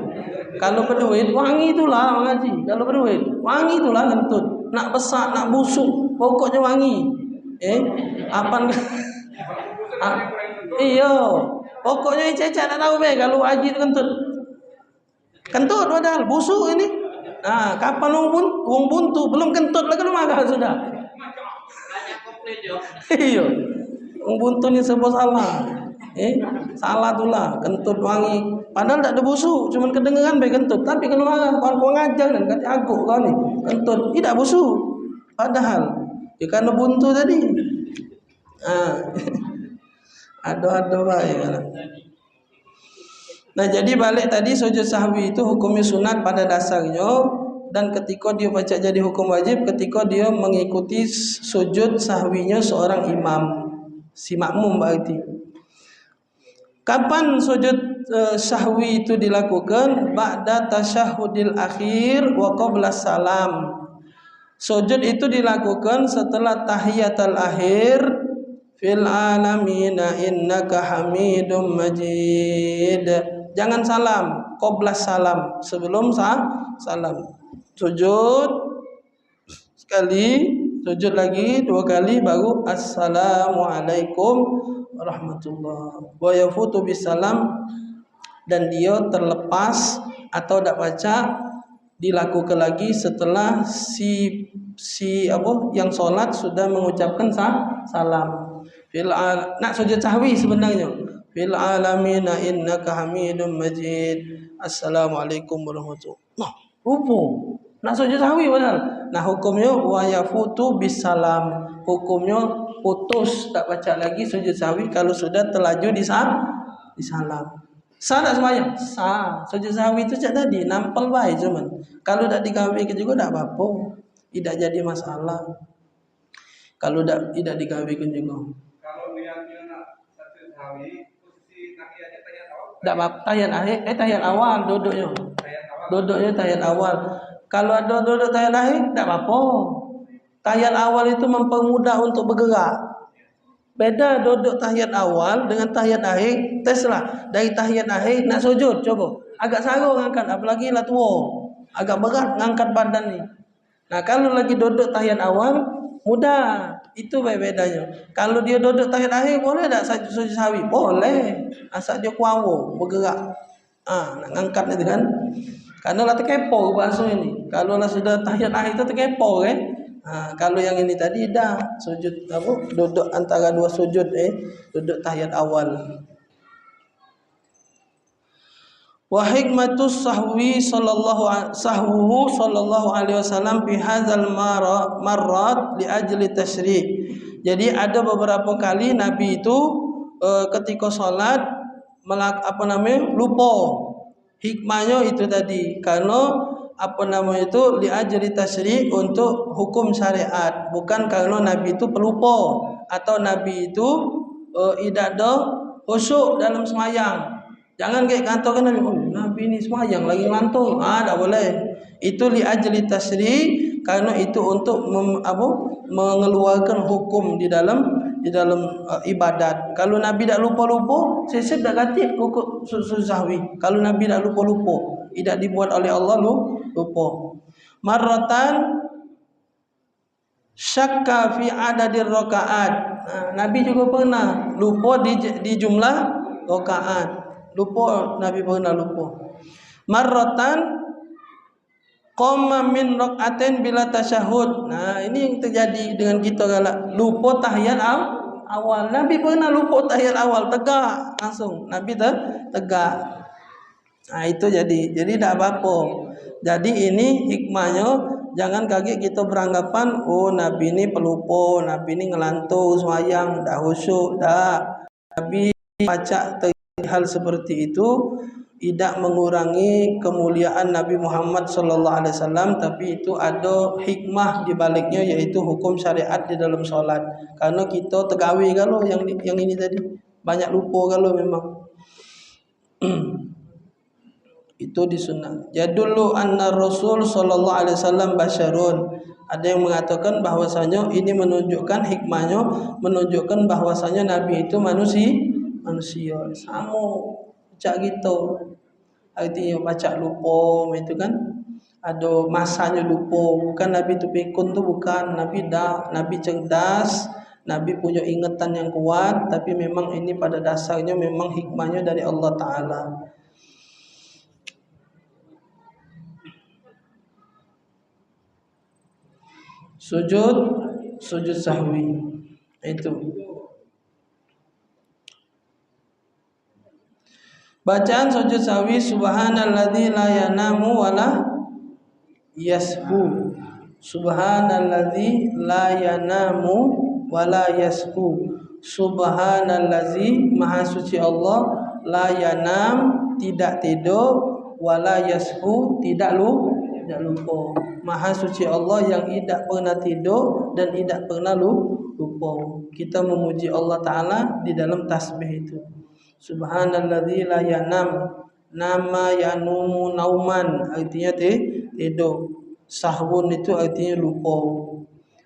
Kalau berduit wangi itulah mengaji. Kalau berduit wangi itulah kentut. Nak besar, nak busuk, pokoknya wangi. Apa? Iya. Pokoknya cecak tak tahu kalau haji kentut. Kentut padahal busuk ini. Nah, kapan wong buntu belum kentut lagi lu marah sudah. Iya. Wong buntu ni sebab salah. Salah tulah kentut wangi. Padahal tak ada busuk, cuman kedengaran baik kentut. Tapi kalau marah kau ngajar dan kata aguk kau ni kentut tidak busuk. Padahal karena buntu tadi. Ada baik kan. Nah jadi balik tadi sujud sahwi itu hukumnya sunat pada dasarnya, dan ketika dia baca jadi hukum wajib ketika dia mengikuti sujud sahwinya seorang imam, si makmum berarti. Kapan sujud sahwi itu dilakukan? Ba'da tasyahudil akhir wa qabla salam. Sujud itu dilakukan setelah tahiyatul akhir. Fil alamina innaka hamidum majid. Jangan salam, qabla salam, sebelum salam. Sujud sekali, sujud lagi 2 kali, baru assalamualaikum warahmatullahi wa yafutu bisalam, dan dia terlepas atau tak baca dilakukan lagi setelah si yang solat sudah mengucapkan salam. Nak sujud sahwi sebenarnya. Fil alamina innaka hamidum majid. Assalamualaikum warahmatullahi wabarakatuh. Nah, rupa. Nak sujud sahwi padahal. Nah, hukumnya wa yafutu bisalam. Hukumnya putus, tak baca lagi sujud sahwi kalau sudah terlaju di salam. Sah tak semuanya? Sah. Sujud sahwi itu cak tadi nampel baik cuman. Kalau tak dikawinkan juga tak apa-apa. Tidak jadi masalah. Kalau tidak dikawinkan juga. Kalau dia nak sujud sahwi tak apa, tahiyat awal duduknya. Duduknya tahiyat awal. Kalau ada duduk tahiyat akhir tak apa. Tahiyat awal itu mempermudah untuk bergerak. Beda duduk tahiyat awal dengan tahiyat akhir. Teslah dari tahiyat akhir nak sujud coba. Agak sarung angkat, apalagi lah tua. Agak berat ngangkat badan ni. Nah, kalau lagi duduk tahiyat awal mudah. Itu bedanya. Kalau dia duduk tahiyat akhir boleh tak sujud sahwi? Boleh. Asal dia kuawo, bergerak. Nak ngangkat itu kan. Karena lah terkepo bahasa ini. Kalau lah sudah tahiyat akhir itu terkepo kan. Kalau yang ini tadi dah sujud duduk antara dua sujud duduk tahiyat awal. Wa hikmatus sahwi sallallahu alaihi wasallam fi hadzal marrat li ajli tasyri'. Jadi ada beberapa kali Nabi itu ketika salat lupa. Hikmahnya itu tadi karena itu li ajli tasyri' untuk hukum syariat, bukan karena Nabi itu pelupa atau Nabi itu tidak ada khusyuk dalam sembahyang. Jangan kayak katakan Nabi ini sembahyang lagi ngantuk. Tak boleh. Itu li ajli tasyri' karena itu untuk mengeluarkan hukum di dalam ibadat. Kalau Nabi tak lupa-lupa, sesep tak ganti rukuk sujud sahwi. Kalau Nabi tak lupa-lupa, tidak dibuat oleh Allah lupa. Marratan syakka fi adadir rakaat. Nabi juga pernah lupa di jumlah rakaat. Nabi pernah lupa. Marratan qama min rak'atin bila tasyahud. Ini yang terjadi dengan kita galak lupa tahiyat awal. Nabi pernah lupa tahiyat awal, tegak langsung. Nabi tegak. Itu jadi tak apa-apa. Jadi ini hikmahnya, jangan kaget kita beranggapan Nabi ini pelupa, Nabi ini ngelantur sembahyang, dah khusyuk, dah. Nabi baca hal seperti itu tidak mengurangi kemuliaan Nabi Muhammad sallallahu alaihi wasallam, tapi itu ada hikmah di baliknya, yaitu hukum syariat di dalam solat. Karena kita tegawe kalau yang ini tadi banyak lupa kalau memang itu disunat. Jadullu anna Rasul sallallahu alaihi wasallam basyarun. Ada yang mengatakan bahwasanya ini menunjukkan hikmahnya, menunjukkan bahwasanya Nabi itu manusia sama macam gitu. Artinya baca lupa itu kan ada masanya lupa. Bukan Nabi itu pikun tu, bukan. Nabi cerdas, Nabi punya ingatan yang kuat, tapi memang ini pada dasarnya memang hikmahnya dari Allah Ta'ala. Sujud sahwi itu bacaan sujud sahwi, subhanalladzi la yanamu wala yashu. Subhanalladzi la yanamu wala yashu. Subhanalladzi, maha suci Allah, la yanam, tidak tidur, wala yashu, tidak lupa. Maha suci Allah yang tidak pernah tidur dan tidak pernah lupa. Kita memuji Allah Ta'ala di dalam tasbih itu. Subhanalladzi la yanam, nama yanumu nauman, artinya tidur. Sahwun itu artinya lupa.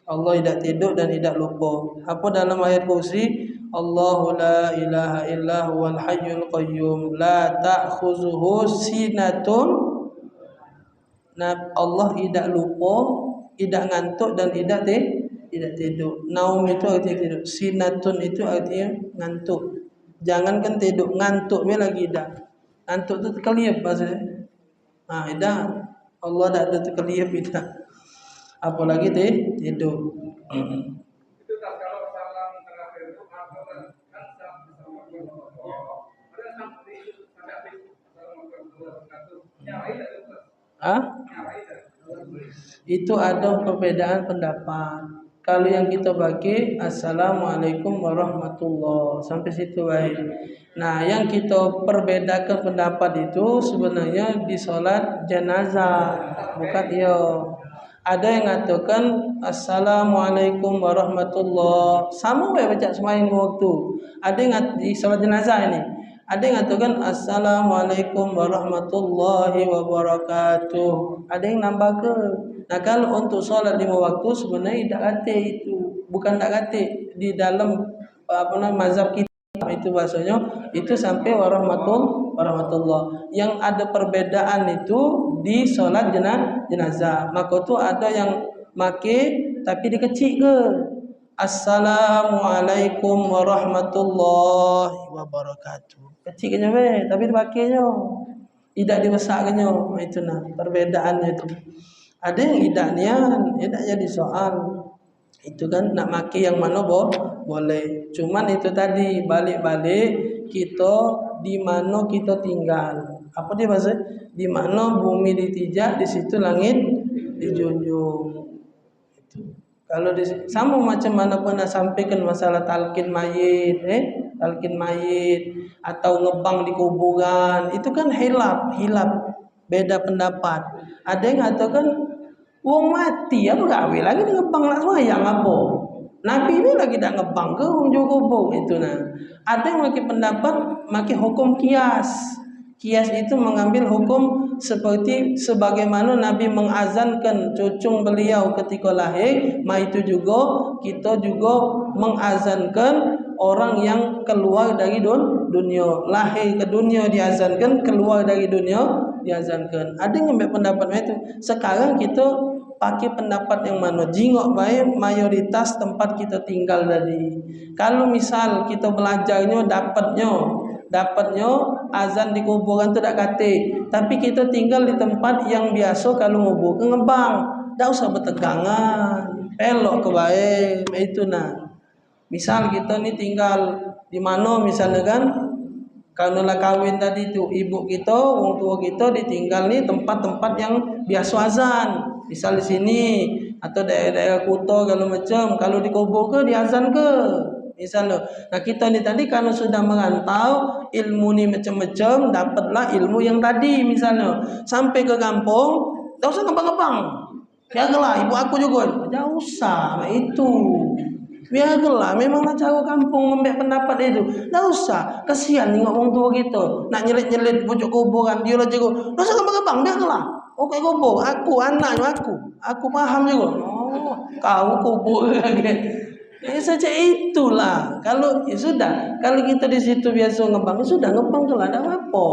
Allah tidak tidur dan tidak lupa. Apa dalam ayat kursi? Allahu la ilaha illa huwal hayyul qayyum la ta'khuzuhu sinatun. Allah tidak lupa, tidak ngantuk dan tidak tidur. Naum itu artinya tidur. Sinatun itu artinya ngantuk. Jangankan tidur, ngantuk lagi dah. Ngantuk tu terkeliap bahasa. Dah. Allah dah ada terkeliap dah. Apalagi tidur. Itu tak kalau salam terakhir itu kan sama ada sampai Itu ada perbedaan pendapat. Kalau yang kita bagi Assalamualaikum warahmatullahi, sampai situ baik. Nah, yang kita perbedakan pendapat itu sebenarnya di solat jenazah, bukan Ada yang mengatakan Assalamualaikum warahmatullahi, sama baca sembahyang waktu. Ada yang di solat jenazah ini. Ada yang mengatakan Assalamualaikum warahmatullahi wabarakatuh. Ada yang nambah ke. Nah, kalau untuk solat 5 waktu sebenarnya tidak kata itu. Bukan tak kata di dalam mazhab kita itu bahasanya itu sampai warahmatullah. Yang ada perbedaan itu di solat jenazah. Maka tu ada yang make tapi dikecil ke. Assalamualaikum warahmatullahi wabarakatuh. Kecilnya tapi dipakainya. Tidak dibesarkannya. Itu perbedaan itu. Ada yang tidak nian, tidak jadi soal. Itu kan nak maki yang mana boleh. Cuman itu tadi balik-balik kita di mana kita tinggal. Apa dia bahasa? Di mana bumi ditijak, di situ langit dijunjung. Itu. Kalau sama macam mana pernah sampaikan masalah talqin mayit, talqin mayit atau ngebang di kuburan, itu kan hilaf, beda pendapat. Ada yang mengatakan wong mati apa gawe lagi ngebang nak sembahyang apa? Nabi ini lagi dak ngebang ke wong jo kubur itu nah. Ada yang maki pendapat maki hukum kias. Kias itu mengambil hukum seperti sebagaimana Nabi mengazankan cucung beliau ketika lahir, itu juga kita juga mengazankan orang yang keluar dari dunia, lahir ke dunia diazankan, keluar dari dunia diazankan. Ada yang ambil pendapat itu. Sekarang kita pakai pendapat yang mana? Jingok baik mayoritas tempat kita tinggal tadi. Kalau misal kita belajarnya dapatnya azan di kuburan tu tak kate, tapi kita tinggal di tempat yang biasa kalau ngubur ke ngebang, tak usah bertegangan, pelok ke baik itu nah. Misal kita ni tinggal di mana misalnya kan, kalau lah kawin tadi tu ibu kita, orang tua kita ditinggal ni tempat-tempat yang biasa azan, misal di sini atau daerah-daerah kota kalau macam, kalau dikubur ke diazan ke. Misalnya, nah kita ni tadi kalau sudah merantau ilmu ni macam-macam, dapatlah ilmu yang tadi misalnya sampai ke kampung, tak usah ngebang-ngebang, biarlah ibu aku juga, tak usah itu, biarlah memanglah cara kampung ambil pendapat itu, tak usah, kasihan tengok orang tua kita nak nyelit-nyelit pucuk kuburan, dia lah juga, tak usah ngebang-ngebang, biarlah, oke kubur, aku anaknya aku paham juga, oh kau kubur lagi. Saja itulah. Kalau sudah, kalau kita di situ biasa ngebang, sudah ngebang tu lah, ada apa?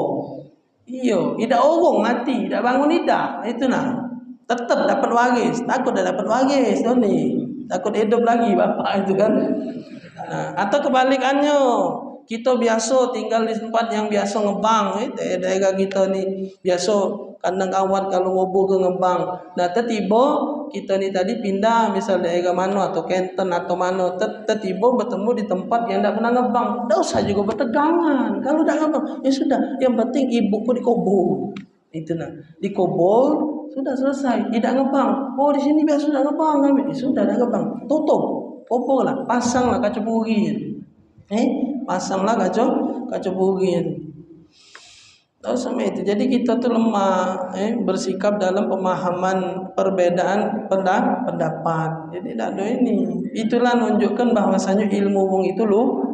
Iyo, tidak orang mati, tidak bangun tidak, itu nah. Tetap dapat waris, takut dah dapat waris, ni. Takut hidup lagi bapak itu kan. Nah, atau kebalikannya, kita biasa tinggal di tempat yang biasa ngebang, daerah kita ni biasa kandang kawat kalau ngubur ke ngebang. Nah, tiba kita ni tadi pindah misal daerah mana atau Kenten atau mana, tiba bertemu di tempat yang tak pernah ngebang. Tak usah juga bertegangan. Kalau tak ngebang, ya sudah. Yang penting ibuku dikubur. Itu nah, dikubur sudah selesai. Tidak ngebang. Oh di sini biasa sudah ngebang, ya sudah dah ngebang. Tutup, kuburlah, pasanglah kaca burin. Pasanglah kaca burin. Tahu sama itu. Jadi kita tu lemah, bersikap dalam pemahaman perbedaan pendapat. Jadi tak ada ini. Itulah menunjukkan bahwasanya ilmu wong itu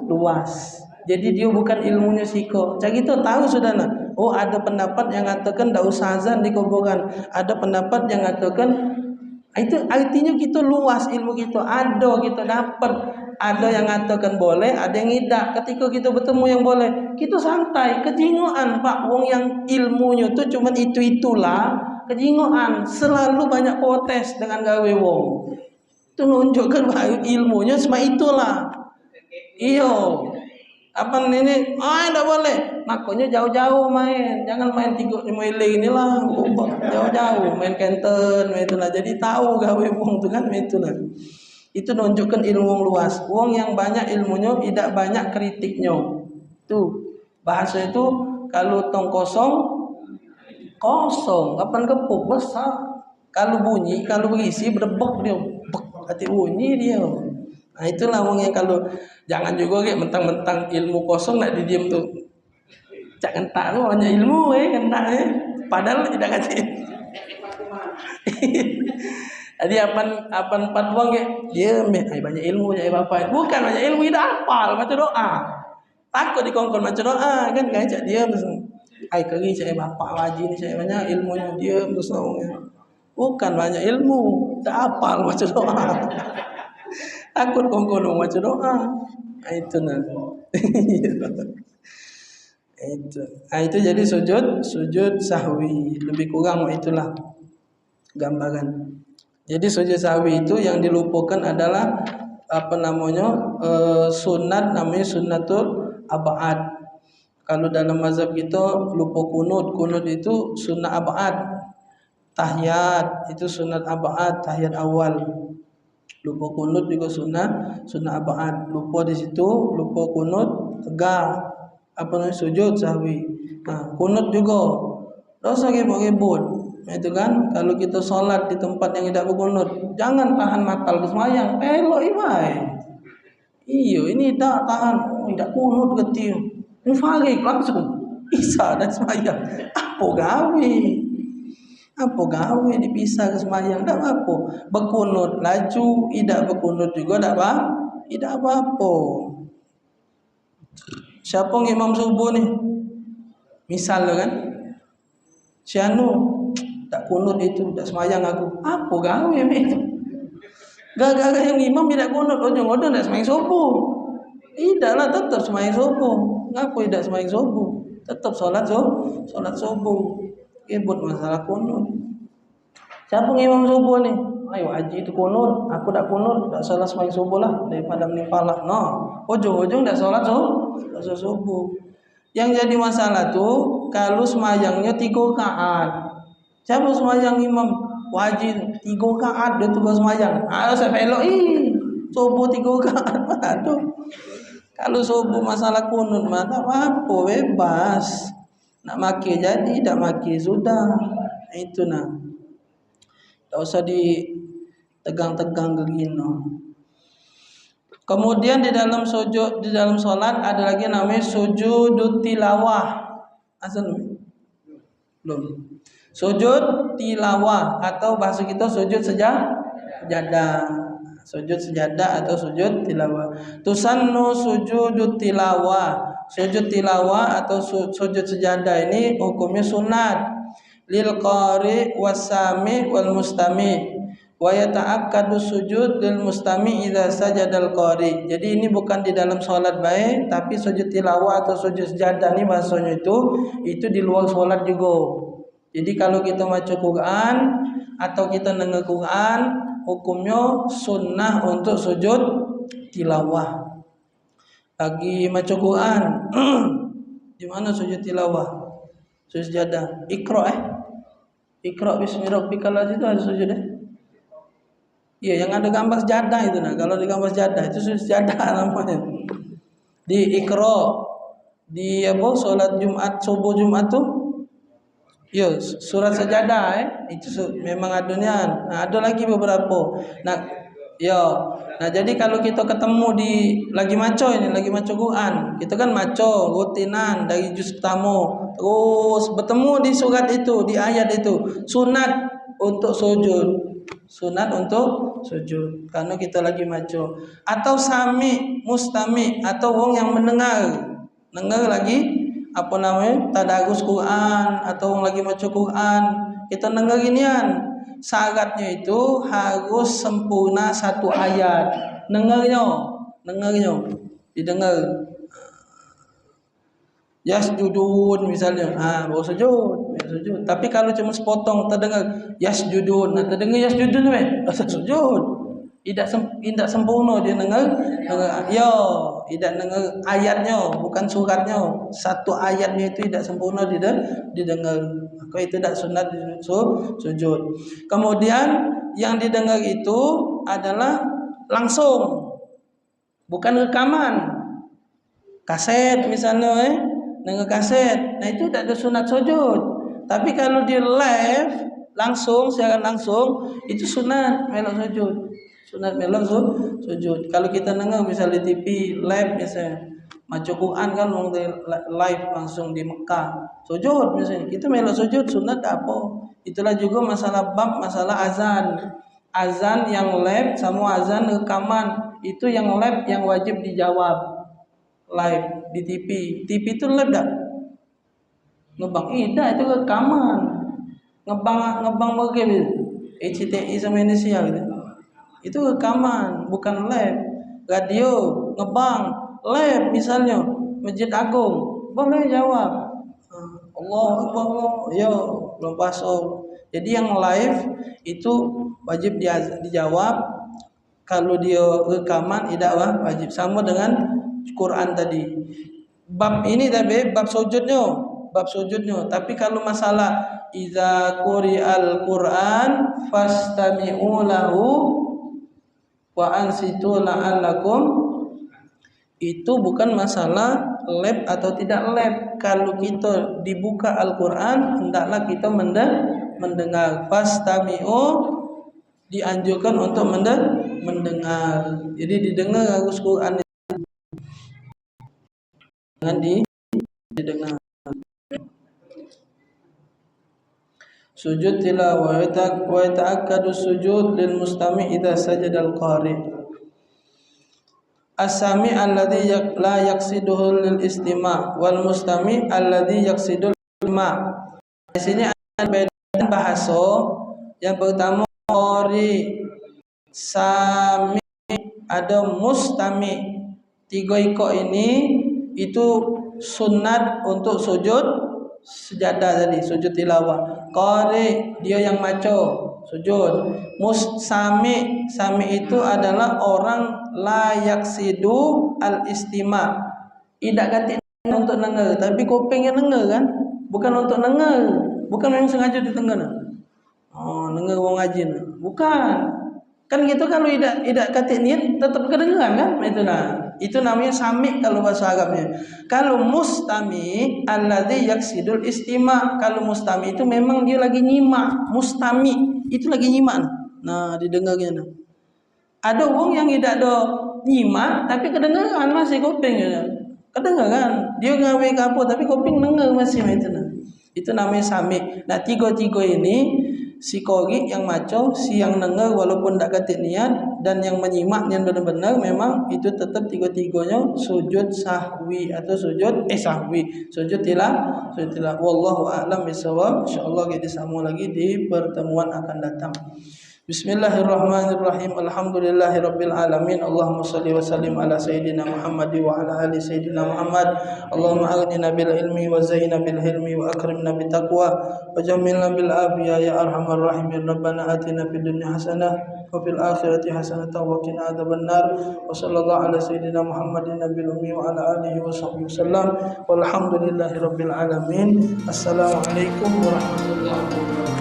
luas. Jadi dia bukan ilmunya siko. Jadi kita tahu sudah nak. Oh ada pendapat yang mengatakan tak usah azan di kuburan. Ada pendapat yang mengatakan itu artinya kita luas ilmu kita. Ada kita dapat. Ada yang mengatakan boleh, ada yang tidak. Ketika kita bertemu yang boleh, kita santai. Kejingoan Pak, wong yang ilmunya tu cuma itu-itulah. Kejingoan, selalu banyak protes dengan gawe wong. Itu menunjukkan bahawa ilmunya cuma itulah. Iyo. Apa ini? Tak boleh. Makanya jauh-jauh main. Jangan main 3 mili inilah. Jauh-jauh main Kenten, itulah. Jadi tahu gawe wong tu kan itulah. Itu menunjukkan ilmu luas. Wong yang banyak ilmunya tidak banyak kritiknya. Tuh bahasa itu kalau tong kosong, kapan kepuk besar. Kalau bunyi, kalau berisi berdebak dia, hati bunyi dia. Nah itulah wong yang kalau jangan juga kayak mentang-mentang ilmu kosong nak didiam tuh. Jangan tahu hanya ilmu kena padahal tidak kasih. Jadi apa wong dia banyak ilmu ya bapak. Bukan banyak ilmu, dia hafal baca doa. Takut dikongkon baca doa kan ngajak dia kali saya bapak wajib ni saya banyak ilmunya dia bersawangnya. Bukan banyak ilmu, tak hafal baca doa. Takut kongkon baca doa. Itu nah. Itu jadi sujud sahwi. Lebih kurang itulah gambaran. Jadi sujud sahwi itu yang dilupakan adalah sunat, namanya sunnatul ab'ad. Kalau dalam mazhab kita lupa kunut itu sunnah ab'ad. tahiyat itu sunat abad, tahiyat awal. Lupa kunut juga sunat abad. Lupa di situ, lupa kunut tegak. Sujud sahwi. Kunut juga dosa gebot-gebot. Itu kan kalau kita solat di tempat yang tidak berkunut, jangan tahan matal ke semayang, elok ibai. Iyo, ini tak tahan, tidak kunut getiu. Mufarik langsung pisah dan semayang. Apa gawe dipisah ke semayang? Tak apa. Berkunut laju, tidak berkunut juga tak apa. Siapa yang imam subuh ni? Misal kan, si anu tak kunut itu, tak semayang aku. Apa gawe itu? Gara-gara yang imam tidak kunut, ujung-ujung tak semayang subuh. Tidaklah, tetap semayang subuh. Ngapa tidak semayang subuh? Tetap solat subuh. Ribut masalah kunut. Siapa yang imam subuh ni? Ayo haji itu kunut, aku tak kunut, tak solat semayang subuh lah daripada menimpalah. No, ujung-ujung tak solat subuh. Yang jadi masalah tu kalau semayangnya 3 rakaat. Siapa semayang imam wajib 3 rakaat dia tugas semayang. Saya pelok subuh 3 rakaat. Aduh. Kalau subuh masalah kunut mah tak apa, bebas. Nak maki jadi, tak maki sudah. Itu nah. Tak usah ditegang-tegang begini. Kemudian di dalam solat ada lagi namanya sujud tilawah. Asal belum. Sujud tilawah atau bahasa kita sujud sejadah. Sujud sejadah atau sujud tilawah. Tusannu sujud tilawah. Sujud tilawah atau sujud sejadah ini hukumnya sunat lil qari wasami wal mustami wa yata'akkadu sujud lil mustami idza sajadal qari. Jadi ini bukan di dalam salat baik, tapi sujud tilawah atau sujud sejadah ni bahasanya itu di luar salat juga. Jadi kalau kita baca Quran atau kita dengar Quran, hukumnya sunnah untuk sujud tilawah. Lagi baca Quran di mana sujud tilawah? Sujud sejadah. Iqra bismi rabbikal ladzi itu ada sujud Iya, yang ada gambar sejadah itu nah. Kalau di gambar sejadah itu sujud sejadah namanya. Di Iqra di salat Jumat subuh Jumat tuh yo surat sejadah itu memang adanya. Nah, ada lagi beberapa. Nah, jadi kalau kita ketemu lagi maco Quran, kita kan maco rutinan dari juz pertama, terus bertemu di surat itu, di ayat itu, sunat untuk sujud karena kita lagi maco. Atau sami mustami atau wong yang mendengar lagi tadarus Quran atau wong lagi maco Quran, kita dengar ginian. Syaratnya itu harus sempurna 1 ayat. Dengarnya didengar. Yasjudun misalnya, baru sujud. Tapi kalau cuma sepotong terdengar yasjudun, terdengar yasjudun sujud. Tidak sempurna dia dengar. Tidak dengar ayatnya, bukan suratnya. 1 ayatnya itu tidak sempurna didengar. Maka itu tidak sunat sujud. Kemudian yang didengar itu adalah langsung, bukan rekaman. Kaset misalnya, dengar kaset. Nah itu tidak ada sunat sujud. Tapi kalau di live secara langsung itu sunat melok sujud. Sunat melok sujud. Kalau kita dengar misalnya di TV live misalnya, maca Quran kan live langsung di Mekah, sujud misalnya, kita melok sujud sunat apa? Itulah juga masalah azan yang live sama azan rekaman. Itu yang live yang wajib dijawab live di TV itu live dah ngebang itu rekaman, ngebang bagaimana HTI sama Indonesia gitu. Itu rekaman bukan live. Radio ngebang live misalnya Masjid Agung, boleh jawab Allah belum pasal. Jadi yang live itu wajib dijawab. Kalau dia rekaman tidak wajib. Sama dengan Quran tadi. Bab ini bab sujudnya. Tapi kalau masalah idza quri'al Qur'an fastami'u lahu wa ansitu la'allakum. Itu bukan masalah lab atau tidak lab. Kalau kita dibuka Al-Qur'an, hendaklah kita mendengar. Fastami'u dianjurkan untuk mendengar. Jadi didengar harus Quran, jangan didengar. Sujud tilawah wa ta'akkadu sujud lil mustami' idza sajada al-qari. As-sami' alladhi la yaqsiduhu lil istima' wal mustami' alladhi yaqsidul istima'. Di sini ada perbedaan bahasa. Yang pertama qari, sami, ada mustami. Tiga iko ini itu sunat untuk sujud sejadah tadi, sujud tilawah. Qari dia yang maco sujud. Mustami, sami itu adalah orang la yaksidu al istima. Tidak kata untuk dengar, tapi kuping yang dengar kan, bukan untuk dengar, bukan yang sengaja didengar. Oh, dengar wong ngaji, bukan. Kan gitu, kalau tidak kata niat tetap kedengaran kan, itu namanya sami kalau bahasa Arabnya. Kalau mustami alladzi yaksidul istima', kalau mustami itu memang dia lagi nyimak. Mustami itu lagi nyimak, nah didengarnya. Ada orang yang tidak ada nyimak tapi kedengaran masih kuping ya. Kedengaran dia ngawe ke apa tapi kuping dengar masih itu namanya sami. Nah tiga-tiga ini, si qari yang maco, si yang dengar walaupun tak kata niat, dan yang menyimak yang benar-benar, memang itu tetap tiga-tiganya sujud sahwi atau sujud sujud tilawah. Wallahu a'lam bishawab. Insyaallah kita sambung lagi di pertemuan akan datang. Bismillahirrahmanirrahim. Alhamdulillahirabbil alamin. Allahumma shalli wa sallim ala sayyidina Muhammad wa ala ali sayyidina Muhammad. Allahumma aghnina bil ilmi wa zayyina bil hilmi wa akrimna bit taqwa wa jammilna bil afiya ya arhamar rahimin. Rabbana atina fid dunya hasanah wa fil akhirati hasanah wa qina adzabannar. Wa sallallahu ala sayyidina Muhammadin nabiyil ummi wa ala alihi wa sahbihi wasallam. Walhamdulillahirabbil alamin. Assalamualaikum warahmatullahi wabarakatuh.